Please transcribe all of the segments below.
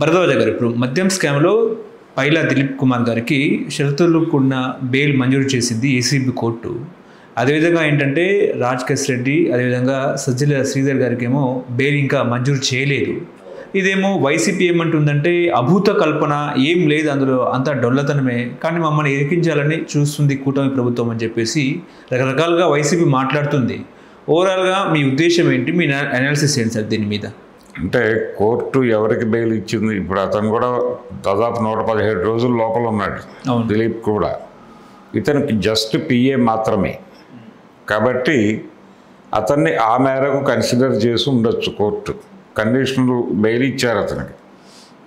భరద్వాజ గారు, ఇప్పుడు మద్యం స్కామ్లో పైలా దిలీప్ కుమార్ గారికి షరతులు కూడిన బెయిల్ మంజూరు చేసింది ఏసీబీ కోర్టు. అదేవిధంగా ఏంటంటే రాజ్ రెడ్డి, అదేవిధంగా సజ్జల శ్రీధర్ గారికి ఏమో బెయిల్ ఇంకా మంజూరు చేయలేదు. ఇదేమో వైసీపీ ఏమంటుందంటే అభూత కల్పన ఏం లేదు అందులో, అంతా డొల్లతనమే, కానీ మమ్మల్ని ఇరికించాలని చూస్తుంది కూటమి ప్రభుత్వం అని చెప్పేసి రకరకాలుగా వైసీపీ మాట్లాడుతుంది. ఓవరాల్గా మీ ఉద్దేశం ఏంటి, మీ అనాలిసిస్ ఏంటి సార్ దీని మీద? అంటే కోర్టు ఎవరికి బెయిల్ ఇచ్చింది? ఇప్పుడు అతను కూడా దాదాపు 117 రోజుల లోపల ఉన్నాడు, దిలీప్ కూడా. ఇతనికి జస్ట్ పిఏ మాత్రమే కాబట్టి అతన్ని ఆ మేరకు కన్సిడర్ చేసి ఉండొచ్చు కోర్టు. కండిషనల్ బెయిల్ ఇచ్చారు అతనికి.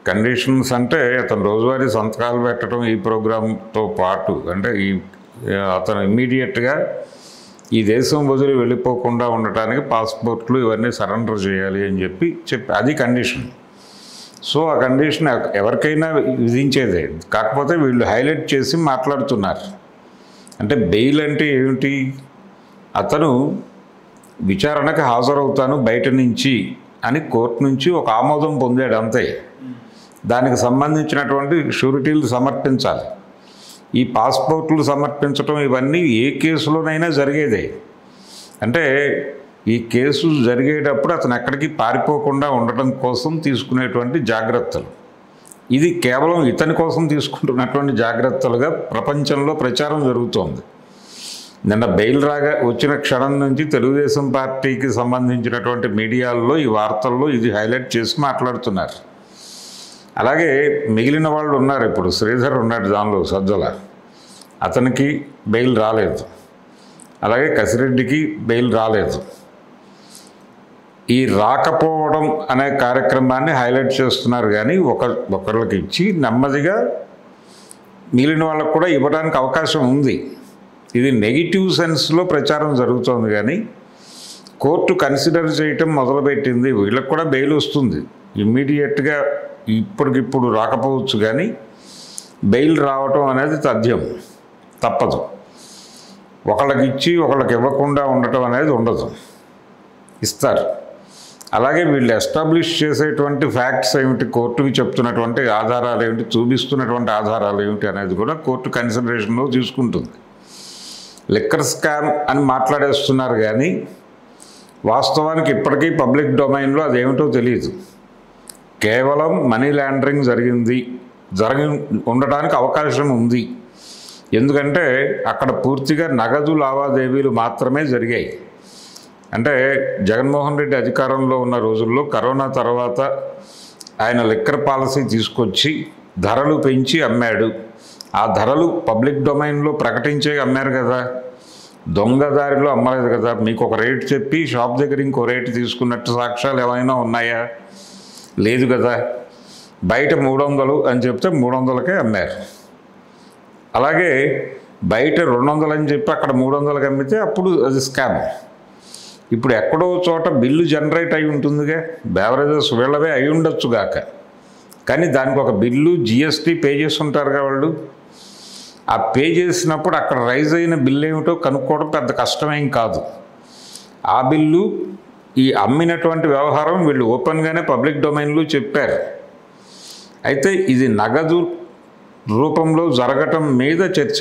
కండిషన్స్ అంటే అతను రోజువారీ సంతకాలు పెట్టడం ఈ ప్రోగ్రాంతో పాటు, అంటే అతను ఇమ్మీడియట్గా ఈ దేశం వదిలి వెళ్ళిపోకుండా ఉండటానికి పాస్పోర్ట్లు ఇవన్నీ సరెండర్ చేయాలి అని చెప్పి అది కండిషన్. సో ఆ కండిషన్ ఎవరికైనా విధించేదే, కాకపోతే వీళ్ళు హైలైట్ చేసి మాట్లాడుతున్నారు. అంటే బెయిల్ అంటే ఏమిటి? అతను విచారణకు హాజరవుతాను బయట నుంచి అని కోర్టు నుంచి ఒక ఆమోదం పొందాడు, అంతే. దానికి సంబంధించినటువంటి షూరిటీలు సమర్పించాలి. ఈ పాస్పోర్ట్లు సమర్పించడం ఇవన్నీ ఏ కేసులోనైనా జరిగేదే. అంటే ఈ కేసు జరిగేటప్పుడు అతను ఎక్కడికి పారిపోకుండా ఉండటం కోసం తీసుకునేటువంటి జాగ్రత్తలు. ఇది కేవలం ఇతని కోసం తీసుకుంటున్నటువంటి జాగ్రత్తలుగా ప్రపంచంలో ప్రచారం జరుగుతోంది. నిన్న బెయిల్ వచ్చిన క్షణం నుంచి తెలుగుదేశం పార్టీకి సంబంధించినటువంటి మీడియాల్లో ఈ వార్తల్లో ఇది హైలైట్ చేసి మాట్లాడుతున్నారు. అలాగే మిగిలిన వాళ్ళు ఉన్నారు. ఇప్పుడు శ్రీధర్ ఉన్నాడు దానిలో, సజ్జల, అతనికి బెయిల్ రాలేదు. అలాగే కసిరెడ్డికి బెయిల్ రాలేదు. ఈ రాకపోవడం అనే కార్యక్రమాన్ని హైలైట్ చేస్తున్నారు, కానీ ఒకరికి ఇచ్చి నెమ్మదిగా మిగిలిన వాళ్ళకు కూడా ఇవ్వడానికి అవకాశం ఉంది. ఇది నెగిటివ్ సెన్స్లో ప్రచారం జరుగుతోంది, కానీ కోర్టు కన్సిడర్ చేయటం మొదలుపెట్టింది. వీళ్ళకి కూడా బెయిల్ వస్తుంది ఇమ్మీడియట్గా, ఇప్పటికిప్పుడు రాకపోవచ్చు, కానీ బెయిల్ రావటం అనేది తథ్యం, తప్పదు. ఒకళ్ళకి ఇచ్చి ఒకళ్ళకి ఇవ్వకుండా ఉండటం అనేది ఉండదు, ఇస్తారు. అలాగే వీళ్ళు ఎస్టాబ్లిష్ చేసేటువంటి ఫ్యాక్ట్స్ ఏమిటి, కోర్టుకి చెప్తున్నటువంటి ఆధారాలు ఏమిటి, చూపిస్తున్నటువంటి ఆధారాలు ఏమిటి అనేది కూడా కోర్టు కన్సిడరేషన్లో తీసుకుంటుంది. లిక్కర్ స్కామ్ అని మాట్లాడేస్తున్నారు, కానీ వాస్తవానికి ఇప్పటికీ పబ్లిక్ డొమైన్లో అదేమిటో తెలియదు. కేవలం మనీ లాండరింగ్ జరిగి ఉండటానికి అవకాశం ఉంది. ఎందుకంటే అక్కడ పూర్తిగా నగదు లావాదేవీలు మాత్రమే జరిగాయి. అంటే జగన్మోహన్ రెడ్డి అధికారంలో ఉన్న రోజుల్లో కరోనా తర్వాత ఆయన లిక్కర్ పాలసీ తీసుకొచ్చి ధరలు పెంచి అమ్మాడు. ఆ ధరలు పబ్లిక్ డొమైన్లో ప్రకటించే అమ్మారు కదా, దొంగదారిలో అమ్మలేదు కదా. మీకు ఒక రేటు చెప్పి షాప్ దగ్గర ఇంకో రేటు తీసుకున్నట్టు సాక్ష్యాలు ఏమైనా ఉన్నాయా? లేదు కదా. బయట 300 అని చెప్తే 300కే అమ్మారు. అలాగే బయట 200 అని చెప్పి అక్కడ 300కి అమ్మితే అప్పుడు అది స్కామ్. ఇప్పుడు ఎక్కడో చోట బిల్లు జనరేట్ అయి ఉంటుందిగా, బేవరేజెస్ వీళ్ళవే అయి ఉండొచ్చు గాక, కానీ దానికి ఒక బిల్లు జిఎస్టీ పే చేసి ఉంటారుగా వాళ్ళు. ఆ పే చేసినప్పుడు అక్కడ రైజ్ అయిన బిల్లు ఏమిటో కనుక్కోవడం పెద్ద కష్టమేం కాదు. ఆ బిల్లు, ఈ అమ్మినటువంటి వ్యవహారం వీళ్ళు ఓపెన్గానే పబ్లిక్ డొమైన్లో చెప్పారు. అయితే ఇది నగదు రూపంలో జరగటం మీద చర్చ,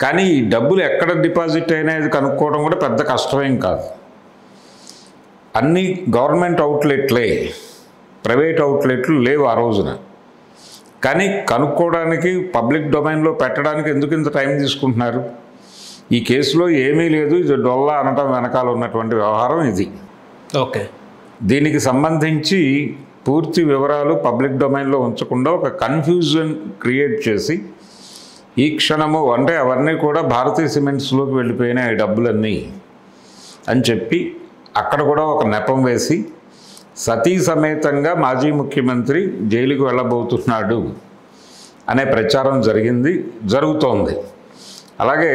కానీ ఈ డబ్బులు ఎక్కడ డిపాజిట్ అయినాయి కనుక్కోవడం కూడా పెద్ద కష్టమేం కాదు. అన్ని గవర్నమెంట్ అవుట్లెట్లే, ప్రైవేట్ అవుట్లెట్లు లేవు ఆ రోజున. కానీ కనుక్కోవడానికి పబ్లిక్ డొమైన్లో పెట్టడానికి ఎందుకు ఇంత టైం తీసుకుంటున్నారు? ఈ కేసులో ఏమీ లేదు, ఇది డొల్లా అనటం వెనకాల ఉన్నటువంటి వ్యవహారం ఇది. ఓకే, దీనికి సంబంధించి పూర్తి వివరాలు పబ్లిక్ డొమైన్లో ఉంచకుండా ఒక కన్ఫ్యూజన్ క్రియేట్ చేసి ఈ క్షణము అంటే అవన్నీ కూడా భారతీయ సిమెంట్స్లోకి వెళ్ళిపోయినాయి డబ్బులన్నీ అని చెప్పి అక్కడ కూడా ఒక నెపం వేసి సతీ సమేతంగా మాజీ ముఖ్యమంత్రి జైలుకు వెళ్ళబోతున్నాడు అనే ప్రచారం జరుగుతోంది. అలాగే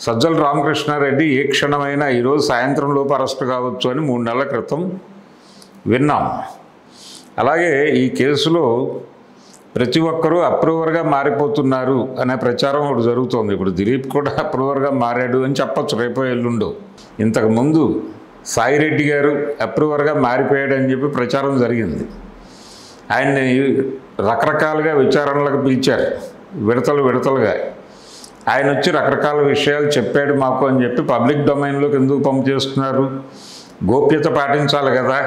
సజ్జల రామకృష్ణారెడ్డి ఏ క్షణమైనా ఈరోజు సాయంత్రం లోపు అరెస్ట్ కావచ్చు అని 3 నెలల క్రితం విన్నాం. అలాగే ఈ కేసులో ప్రతి ఒక్కరూ అప్రూవర్గా మారిపోతున్నారు అనే ప్రచారం ఒకటి జరుగుతోంది. ఇప్పుడు దిలీప్ కూడా అప్రూవర్గా మారాడు అని చెప్పచ్చు రేపో ఎల్లుండో. ఇంతకుముందు సాయిరెడ్డి గారు అప్రూవర్గా మారిపోయాడని చెప్పి ప్రచారం జరిగింది. ఆయన్ని రకరకాలుగా విచారణలకు పిలిచారు, విడతలుగా. ఆయన వచ్చి రకరకాల విషయాలు చెప్పాడు మాకు అని చెప్పి పబ్లిక్ డొమైన్లోకి ఎందుకు పంపు చేస్తున్నారు? గోప్యత పాటించాలి కదా,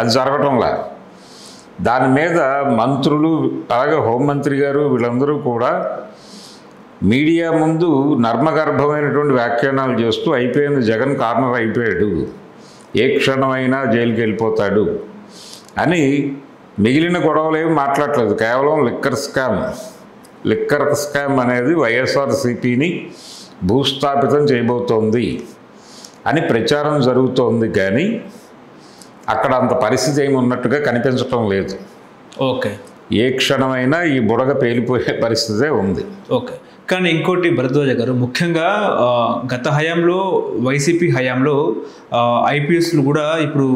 అది జరగటంలా. దాని మీద మంత్రులు అలాగే హోంమంత్రి గారు వీళ్ళందరూ కూడా మీడియా ముందు నర్మగర్భమైనటువంటి వ్యాఖ్యానాలు చేస్తూ అయిపోయింది, జగన్ కార్నర్ అయిపోయాడు, ఏ క్షణమైనా జైలుకి వెళ్ళిపోతాడు అని మిగిలిన గొడవలు ఏమి మాట్లాడలేదు. కేవలం లిక్కర్ స్కామ్ అనేది వైఎస్ఆర్సీపీని భూస్థాపితం చేయబోతోంది అని ప్రచారం జరుగుతోంది, కానీ అక్కడ అంత పరిస్థితి ఏమి ఉన్నట్టుగా కనిపించటం లేదు. ఓకే, ఏ క్షణమైనా ఈ బుడగ పేలిపోయే పరిస్థితే ఉంది. ఓకే. కానీ ఇంకోటి భరద్వాజ గారు, ముఖ్యంగా గత హయాంలో వైసీపీ హయాంలో ఐపీఎస్లు కూడా ఇప్పుడు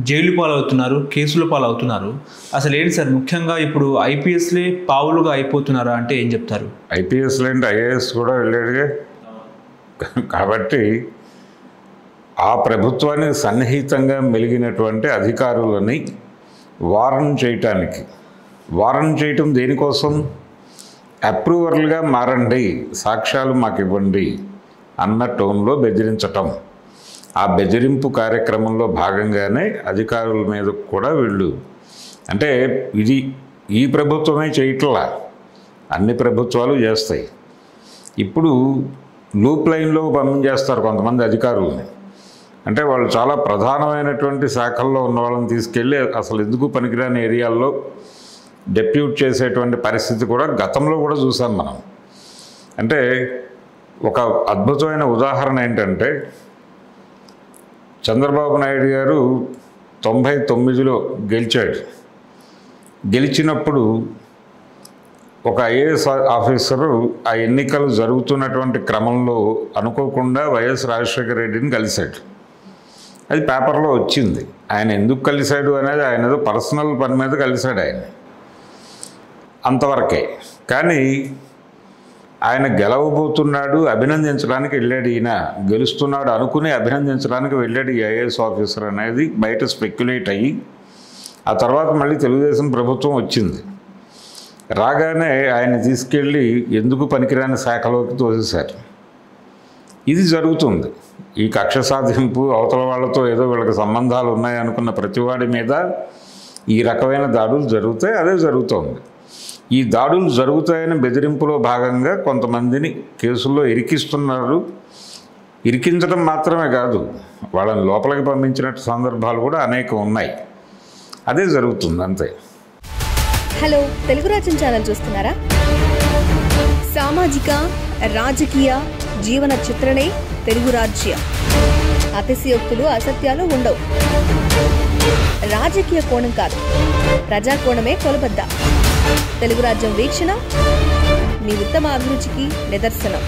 జైలు పాలవుతున్నారు, కేసుల పాలవుతున్నారు. అసలు ఏంటి సార్, ముఖ్యంగా ఇప్పుడు ఐపీఎస్లే పావులుగా అయిపోతున్నారా అంటే ఏం చెప్తారు? ఐపీఎస్లు అంటే ఐఏఎస్ కూడా వెళ్ళాడుగా. కాబట్టి ఆ ప్రభుత్వానికి సన్నిహితంగా మెలిగినటువంటి అధికారులని వారన్ చేయటం దేనికోసం? అప్రూవర్లుగా మారండి, సాక్ష్యాలు మాకు ఇవ్వండి అన్న టోన్లో బెదిరించటం. ఆ బెదిరింపు కార్యక్రమంలో భాగంగానే అధికారుల మీద కూడా వీళ్ళు, అంటే ఇది ఈ ప్రభుత్వమే చేయట్లా, అన్ని ప్రభుత్వాలు చేస్తాయి. ఇప్పుడు లూప్ లైన్లో పంపించేస్తారు కొంతమంది అధికారులని. అంటే వాళ్ళు చాలా ప్రధానమైనటువంటి శాఖల్లో ఉన్న వాళ్ళని తీసుకెళ్ళి అసలు ఎందుకు పనికిరాని ఏరియాల్లో డెప్యూట్ చేసేటువంటి పరిస్థితి కూడా గతంలో కూడా చూసాం మనం. అంటే ఒక అద్భుతమైన ఉదాహరణ ఏంటంటే, చంద్రబాబు నాయుడు గారు 99లో గెలిచినప్పుడు ఒక ఐఏఎస్ ఆఫీసరు ఆ ఎన్నికలు జరుగుతున్నటువంటి క్రమంలో అనుకోకుండా వైఎస్ రాజశేఖర రెడ్డిని కలిశాడు. అది పేపర్లో వచ్చింది. ఆయన ఎందుకు కలిశాడు అనేది ఆయన ఏదో పర్సనల్ పని మీద కలిశాడు ఆయన, అంతవరకే. కానీ ఆయన గెలవబోతున్నాడు, అభినందించడానికి వెళ్ళాడు, ఈయన గెలుస్తున్నాడు అనుకుని అభినందించడానికి వెళ్ళాడు ఈ ఐఏఎస్ ఆఫీసర్ అనేది బయట స్పెక్యులేట్ అయ్యి, ఆ తర్వాత మళ్ళీ తెలుగుదేశం ప్రభుత్వం వచ్చింది. రాగానే ఆయన తీసుకెళ్ళి ఎందుకు పనికిరాని శాఖలోకి తోసేశారు. ఇది జరుగుతుంది. ఈ కక్ష సాధింపు, అవతల వాళ్ళతో ఏదో వీళ్ళకి సంబంధాలు ఉన్నాయనుకున్న ప్రతివాడి మీద ఈ రకమైన దాడులు జరుగుతాయి. అదే జరుగుతోంది. ఈ దాడులు జరుగుతాయని బెదిరింపులో భాగంగా కొంతమందిని కేసుల్లో ఇరికిస్తున్నారు. ఇరికించడం మాత్రమే కాదు, వాళ్ళని లోపలికి పంపించినట్టు సందర్భాలు కూడా అనేకం ఉన్నాయి. అదే జరుగుతుంది, అంతే. హలో, తెలుగు రాజ్యం ఛానల్ చూస్తున్నారా? సామాజిక, రాజకీయ, జీవన చిత్రణే తెలుగు రాజ్యం. అతిశయోక్తులు, అసత్యాలు ఉండవు. రాజకీయ కోణం కాదు, ప్రజా కోణమే కొలబద్ద. తెలుగు రాజ్యం వీక్షణ మీ ఉత్తమ అభిరుచికి నిదర్శనం.